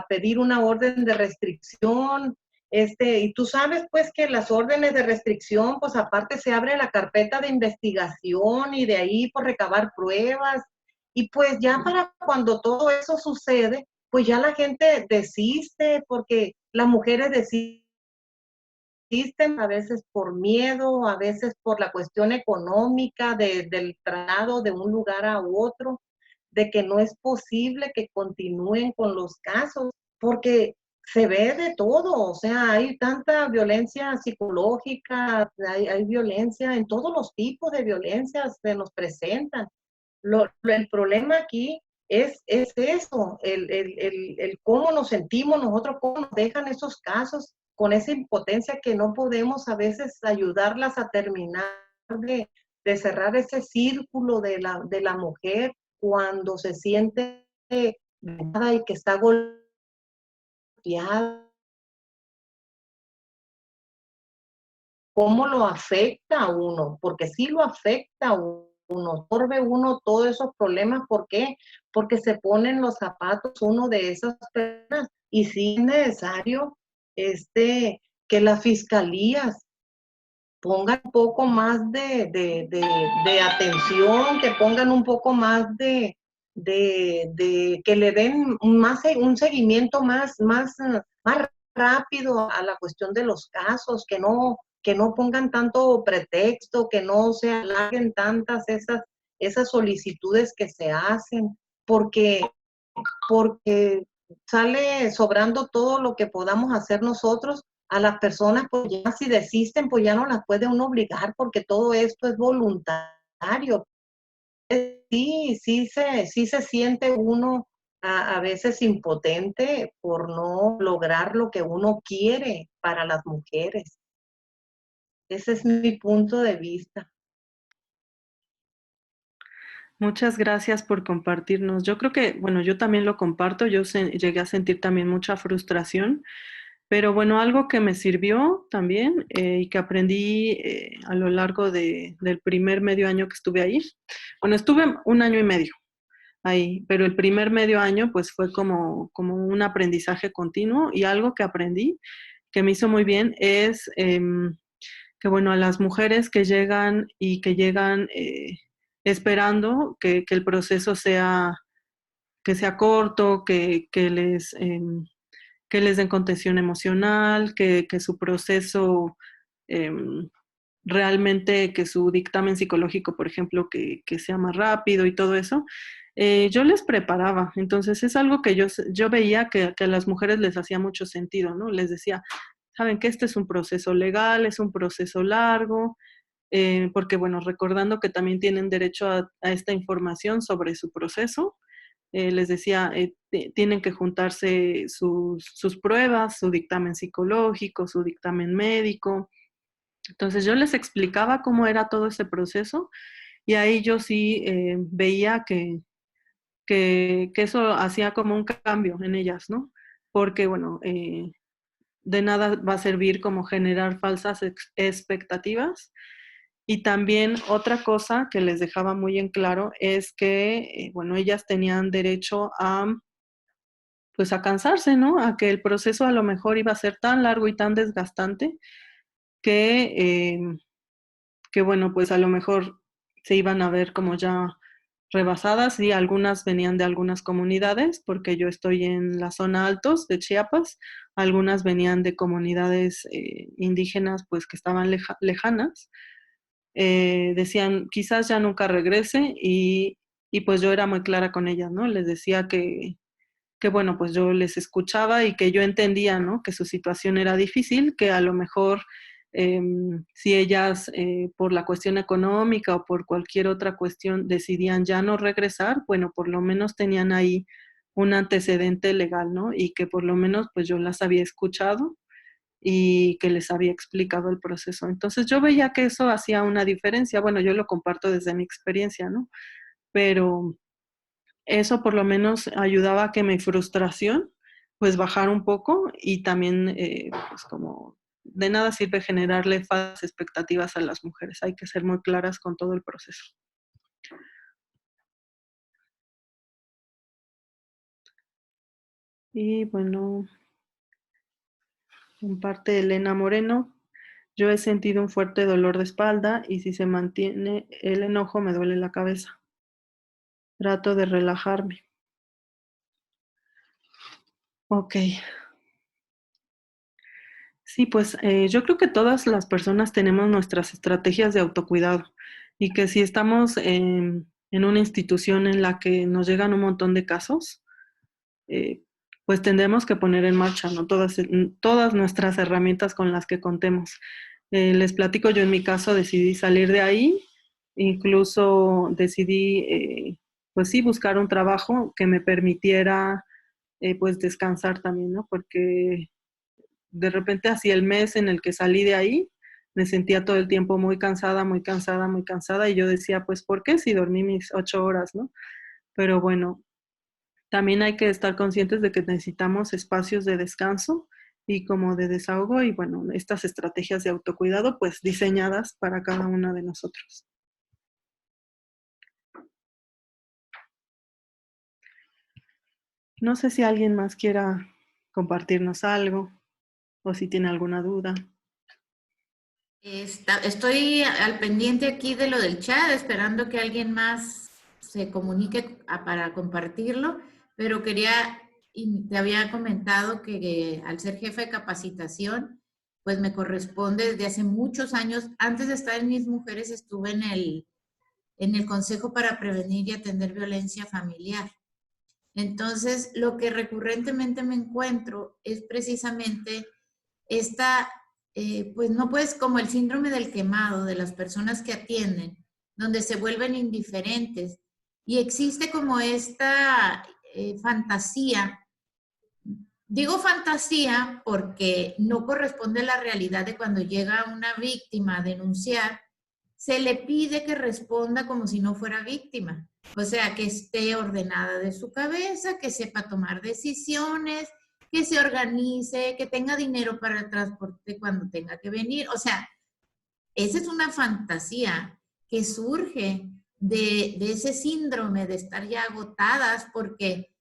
pedir una orden de restricción. Y tú sabes pues que las órdenes de restricción, pues aparte se abre la carpeta de investigación y de ahí por recabar pruebas. Y pues ya para cuando todo eso sucede, pues ya la gente desiste, porque las mujeres desisten a veces por miedo, a veces por la cuestión económica del traslado de un lugar a otro, de que no es posible que continúen con los casos, porque se ve de todo. O sea, hay tanta violencia psicológica, hay violencia en todos los tipos de violencias se nos presentan. El problema aquí es eso, el cómo nos sentimos nosotros, cómo nos dejan esos casos con esa impotencia, que no podemos a veces ayudarlas a terminar de cerrar ese círculo de la mujer cuando se siente violentada y que está golpeada. ¿Cómo lo afecta a uno? Porque sí lo afecta a uno, absorbe uno todos esos problemas. ¿Por qué? Porque se ponen los zapatos uno de esas personas, y sí es necesario que las fiscalías pongan un poco más de atención, que pongan un poco más que le den un seguimiento más rápido a la cuestión de los casos, que no pongan tanto pretexto, que no se alarguen tantas esas solicitudes que se hacen, porque sale sobrando todo lo que podamos hacer nosotros. A las personas, pues ya si desisten, pues ya no las puede uno obligar, porque todo esto es voluntario. Sí se siente uno a veces impotente por no lograr lo que uno quiere para las mujeres. Ese es mi punto de vista. Muchas gracias por compartirnos. Yo creo que, bueno, yo también lo comparto, llegué a sentir también mucha frustración, pero bueno, algo que me sirvió también y que aprendí a lo largo del primer medio año que estuve ahí. Bueno, estuve 1 año y medio ahí, pero el primer medio año pues fue como un aprendizaje continuo, y algo que aprendí que me hizo muy bien es que bueno, a las mujeres que llegan esperando que el proceso que sea corto, que les den contención emocional, que su proceso em, realmente, que su dictamen psicológico, por ejemplo, que sea más rápido y todo eso, yo les preparaba. Entonces es algo que yo veía que a las mujeres les hacía mucho sentido, ¿no? Les decía, saben que este es un proceso legal, es un proceso largo, porque bueno, recordando que también tienen derecho a esta información sobre su proceso, les decía, tienen que juntarse sus pruebas, su dictamen psicológico, su dictamen médico. Entonces yo les explicaba cómo era todo ese proceso, y ahí yo sí veía que eso hacía como un cambio en ellas, ¿no? Porque bueno, de nada va a servir como generar falsas expectativas. Y también otra cosa que les dejaba muy en claro es que, bueno, ellas tenían derecho a, pues a cansarse, ¿no? A que el proceso a lo mejor iba a ser tan largo y tan desgastante que, que bueno, pues a lo mejor se iban a ver como ya rebasadas y algunas venían de algunas comunidades, porque yo estoy en la zona altos de Chiapas, algunas venían de comunidades indígenas pues que estaban lejanas, decían quizás ya nunca regrese y pues yo era muy clara con ellas, ¿no? Les decía que bueno, pues yo les escuchaba y que yo entendía, ¿no? Que su situación era difícil, que a lo mejor si ellas por la cuestión económica o por cualquier otra cuestión decidían ya no regresar, bueno, por lo menos tenían ahí un antecedente legal, ¿no? Y que por lo menos pues yo las había escuchado y que les había explicado el proceso. Entonces yo veía que eso hacía una diferencia. Bueno, yo lo comparto desde mi experiencia, ¿no? Pero eso por lo menos ayudaba a que mi frustración pues bajara un poco y también pues como de nada sirve generarle falsas expectativas a las mujeres, hay que ser muy claras con todo el proceso. Y bueno, comparte Elena Moreno, yo he sentido un fuerte dolor de espalda y si se mantiene el enojo me duele la cabeza. Trato de relajarme. Ok. Sí, pues yo creo que todas las personas tenemos nuestras estrategias de autocuidado y que si estamos en una institución en la que nos llegan un montón de casos, pues tendremos que poner en marcha, ¿no? Todas nuestras herramientas con las que contemos. Les platico, yo en mi caso decidí salir de ahí, incluso decidí, pues sí, buscar un trabajo que me permitiera, pues descansar también, ¿no? Porque de repente así el mes en el que salí de ahí, me sentía todo el tiempo muy cansada, muy cansada, muy cansada y yo decía, pues, ¿por qué si dormí mis 8 horas, no? Pero bueno, también hay que estar conscientes de que necesitamos espacios de descanso y como de desahogo y bueno, estas estrategias de autocuidado pues diseñadas para cada una de nosotros. No sé si alguien más quiera compartirnos algo o si tiene alguna duda. Estoy al pendiente aquí de lo del chat, esperando que alguien más se comunique para compartirlo, pero y te había comentado que al ser jefe de capacitación, pues me corresponde desde hace muchos años. Antes de estar en Mis Mujeres estuve en el Consejo para Prevenir y Atender Violencia Familiar. Entonces, lo que recurrentemente me encuentro es precisamente esta, pues no pues como el síndrome del quemado de las personas que atienden, donde se vuelven indiferentes y existe como esta fantasía. Digo fantasía porque no corresponde a la realidad de cuando llega una víctima a denunciar, se le pide que responda como si no fuera víctima. O sea, que esté ordenada de su cabeza, que sepa tomar decisiones, que se organice, que tenga dinero para el transporte cuando tenga que venir. O sea, esa es una fantasía que surge de ese síndrome de estar ya agotadas porque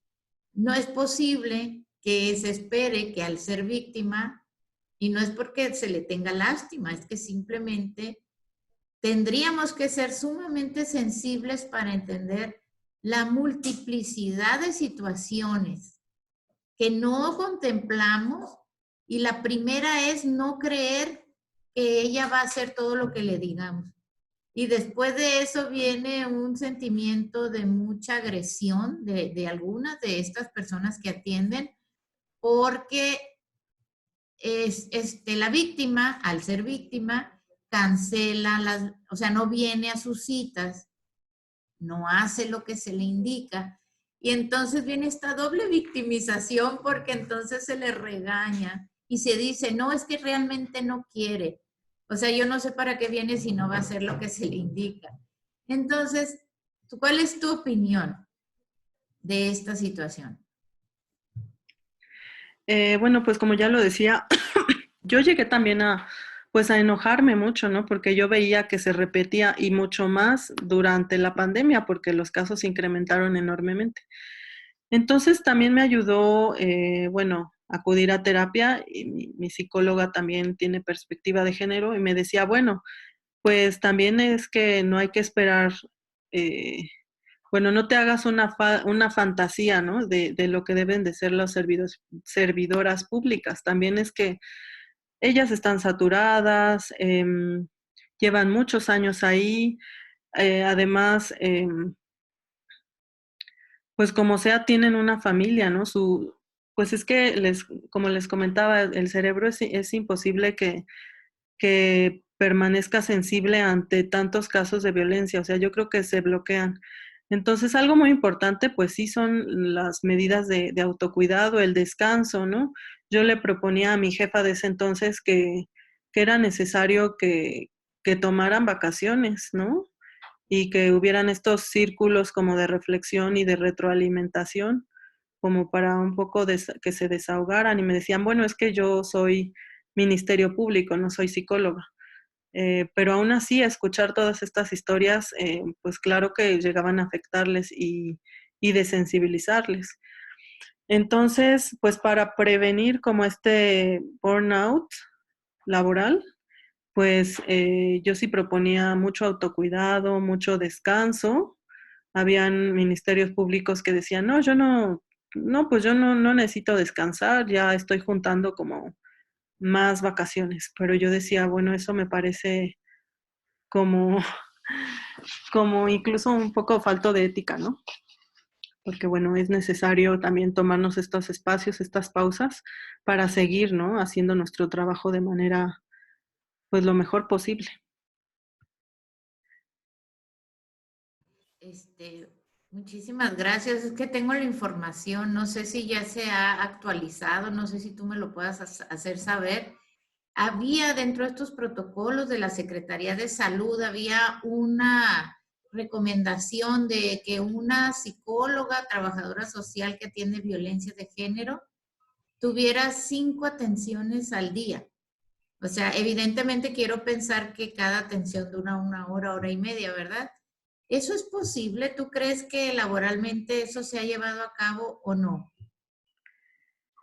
no es posible que se espere que al ser víctima, y no es porque se le tenga lástima, es que simplemente tendríamos que ser sumamente sensibles para entender la multiplicidad de situaciones que no contemplamos y la primera es no creer que ella va a hacer todo lo que le digamos. Y después de eso viene un sentimiento de mucha agresión de algunas de estas personas que atienden, porque la víctima, al ser víctima, cancela o sea, no viene a sus citas, no hace lo que se le indica, y entonces viene esta doble victimización porque entonces se le regaña y se dice, no, es que realmente no quiere. O sea, yo no sé para qué viene si no va a hacer lo que se le indica. Entonces, ¿cuál es tu opinión de esta situación? Bueno, pues como ya lo decía, yo llegué también pues a enojarme mucho, ¿no? Porque yo veía que se repetía y mucho más durante la pandemia, porque los casos se incrementaron enormemente. Entonces también me ayudó, bueno, acudir a terapia y mi psicóloga también tiene perspectiva de género y me decía, bueno, pues también es que no hay que esperar, eh, bueno, no te hagas una fantasía, ¿no? De lo que deben de ser las servidoras públicas. También es que ellas están saturadas, llevan muchos años ahí, además, pues como sea, tienen una familia, ¿no? Pues es que como les comentaba, el cerebro es imposible que permanezca sensible ante tantos casos de violencia, o sea, yo creo que se bloquean. Entonces, algo muy importante, pues sí, son las medidas de autocuidado, el descanso, ¿no? Yo le proponía a mi jefa de ese entonces que era necesario que tomaran vacaciones, ¿no? Y que hubieran estos círculos como de reflexión y de retroalimentación, como para un poco que se desahogaran y me decían, bueno, es que yo soy ministerio público, no soy psicóloga. Pero aún así, escuchar todas estas historias, pues claro que llegaban a afectarles y desensibilizarles. Entonces, pues para prevenir como este burnout laboral, pues yo sí proponía mucho autocuidado, mucho descanso. Habían ministerios públicos que decían, no, yo no, pues yo no necesito descansar, ya estoy juntando como más vacaciones. Pero yo decía, bueno, eso me parece como, como incluso un poco falto de ética, ¿no? Porque bueno, es necesario también tomarnos estos espacios, estas pausas para seguir, ¿no? Haciendo nuestro trabajo de manera, pues lo mejor posible. Este, muchísimas gracias. Es que tengo la información, no sé si ya se ha actualizado, no sé si tú me lo puedas hacer saber. Había dentro de estos protocolos de la Secretaría de Salud, había una recomendación de que una psicóloga, trabajadora social que atiende violencia de género, tuviera 5 atenciones al día. O sea, evidentemente quiero pensar que cada atención dura una hora, hora y media, ¿verdad? ¿Eso es posible? ¿Tú crees que laboralmente eso se ha llevado a cabo o no?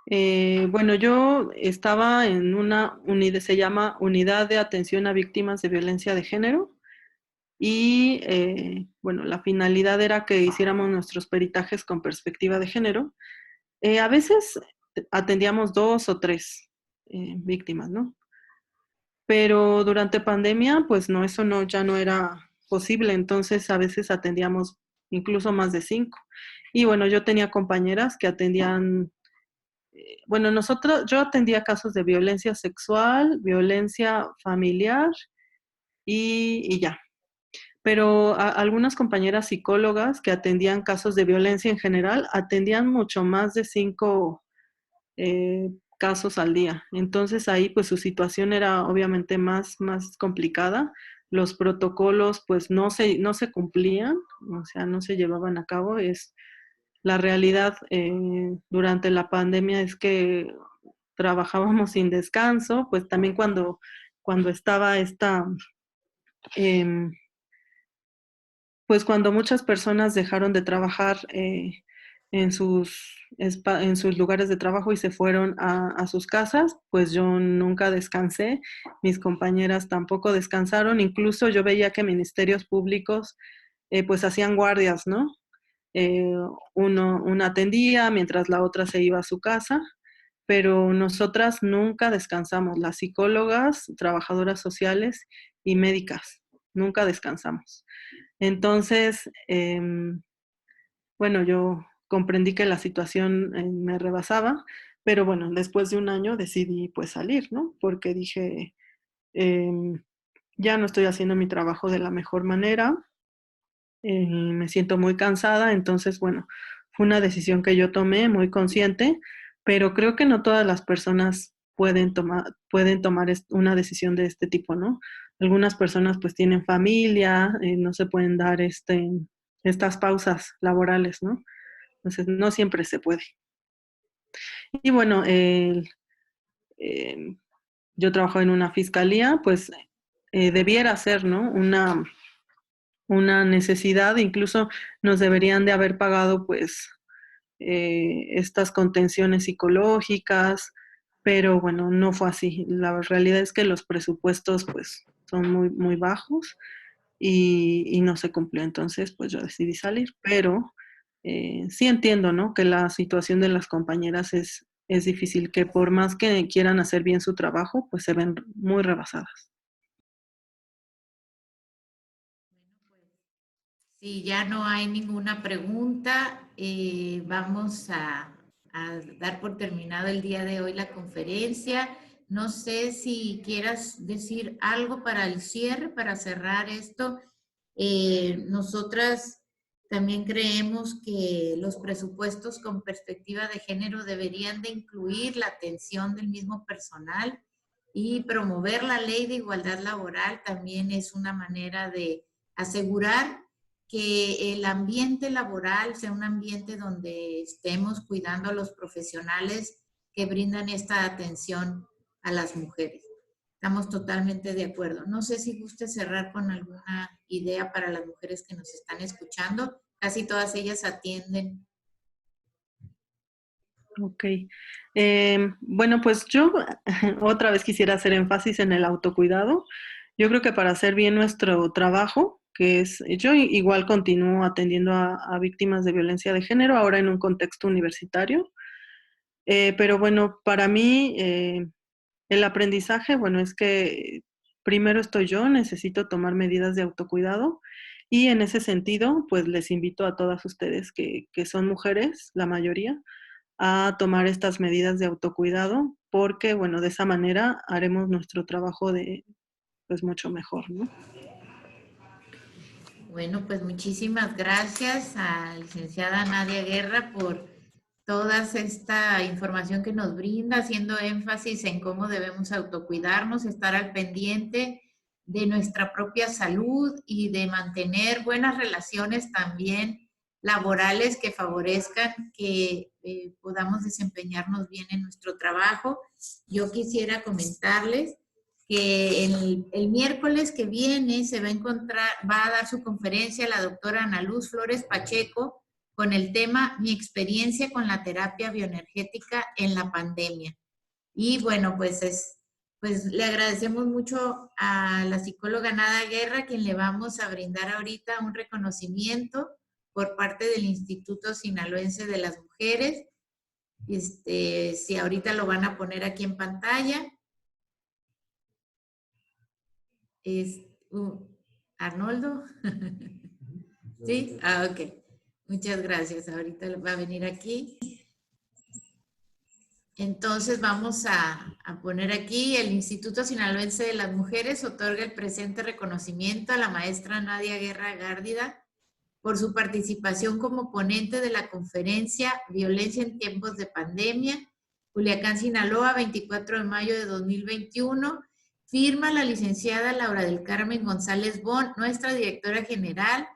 Bueno, yo estaba en una unidad, se llama Unidad de Atención a Víctimas de Violencia de Género, y bueno, la finalidad era que hiciéramos nuestros peritajes con perspectiva de género. A veces atendíamos 2 o 3 víctimas, ¿no? Pero durante pandemia, pues no, eso no, ya no era posible, entonces a veces atendíamos incluso más de 5. Y bueno, yo tenía compañeras que atendían, bueno, yo atendía casos de violencia sexual, violencia familiar y ya. Pero algunas compañeras psicólogas que atendían casos de violencia en general atendían mucho más de 5 casos al día. Entonces ahí pues su situación era obviamente más complicada. Los protocolos pues no se cumplían, o sea, no se llevaban a cabo. La realidad durante la pandemia es que trabajábamos sin descanso, pues también cuando estaba em, pues cuando muchas personas dejaron de trabajar en sus lugares de trabajo y se fueron a sus casas, pues yo nunca descansé, mis compañeras tampoco descansaron, incluso yo veía que ministerios públicos pues hacían guardias, ¿no? Eh, una atendía mientras la otra se iba a su casa, pero nosotras nunca descansamos, las psicólogas, trabajadoras sociales y médicas, nunca descansamos. Entonces, bueno, yo comprendí que la situación me rebasaba, pero bueno, después de un año decidí pues salir, ¿no? Porque dije, em, ya no estoy haciendo mi trabajo de la mejor manera, me siento muy cansada, entonces, bueno, fue una decisión que yo tomé muy consciente, pero creo que no todas las personas pueden tomar una decisión de este tipo, ¿no? Algunas personas pues tienen familia, no se pueden dar estas pausas laborales, ¿no? Entonces, no siempre se puede. Y bueno, yo trabajo en una fiscalía, pues debiera ser, ¿no? Una necesidad, incluso nos deberían de haber pagado pues estas contenciones psicológicas, pero bueno, no fue así. La realidad es que los presupuestos pues son muy, muy bajos y no se cumplió. Entonces pues yo decidí salir, pero sí entiendo, ¿no? Que la situación de las compañeras es difícil, que por más que quieran hacer bien su trabajo, pues se ven muy rebasadas. Si ya no hay ninguna pregunta, vamos a dar por terminado el día de hoy la conferencia. No sé si quieras decir algo para el cierre, para cerrar esto. Nosotras también creemos que los presupuestos con perspectiva de género deberían de incluir la atención del mismo personal y promover la ley de igualdad laboral también es una manera de asegurar que el ambiente laboral sea un ambiente donde estemos cuidando a los profesionales que brindan esta atención a las mujeres. Estamos totalmente de acuerdo. No sé si guste cerrar con alguna idea para las mujeres que nos están escuchando. Casi todas ellas atienden. Ok. Bueno, pues yo otra vez quisiera hacer énfasis en el autocuidado. Yo creo que para hacer bien nuestro trabajo, que es, yo igual continúo atendiendo a víctimas de violencia de género, ahora en un contexto universitario. Pero bueno, para mí el aprendizaje, bueno, es que primero estoy yo, necesito tomar medidas de autocuidado y en ese sentido, pues les invito a todas ustedes que son mujeres, la mayoría, a tomar estas medidas de autocuidado porque, bueno, de esa manera haremos nuestro trabajo de, pues, mucho mejor, ¿no? Bueno, pues muchísimas gracias a la licenciada Nadia Guerra por toda esta información que nos brinda, haciendo énfasis en cómo debemos autocuidarnos, estar al pendiente de nuestra propia salud y de mantener buenas relaciones también laborales que favorezcan que podamos desempeñarnos bien en nuestro trabajo. Yo quisiera comentarles que el miércoles que viene se va a encontrar, va a dar su conferencia la doctora Ana Luz Flores Pacheco con el tema Mi experiencia con la terapia bioenergética en la pandemia. Y bueno, pues le agradecemos mucho a la psicóloga Nadia Guerra, quien le vamos a brindar ahorita un reconocimiento por parte del Instituto Sinaloense de las Mujeres. Si ahorita lo van a poner aquí en pantalla. Es, Arnoldo. ¿Sí? Ah, ok. Muchas gracias. Ahorita va a venir aquí. Entonces vamos a poner aquí, el Instituto Sinaloense de las Mujeres otorga el presente reconocimiento a la maestra Nadia Guerra Gárdida por su participación como ponente de la conferencia Violencia en tiempos de pandemia, Culiacán, Sinaloa, 24 de mayo de 2021. Firma la licenciada Laura del Carmen González Bon, nuestra directora general,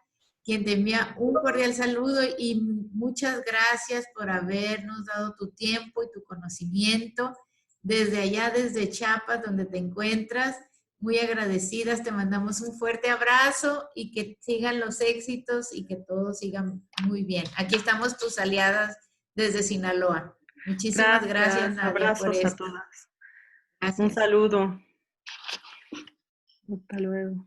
quien te envía un cordial saludo y muchas gracias por habernos dado tu tiempo y tu conocimiento desde allá, desde Chiapas, donde te encuentras. Muy agradecidas, te mandamos un fuerte abrazo y que sigan los éxitos y que todo siga muy bien. Aquí estamos tus aliadas desde Sinaloa. Muchísimas gracias, Gracias, Nadia, por abrazos a esto. todas. Un Gracias. saludo. Hasta luego.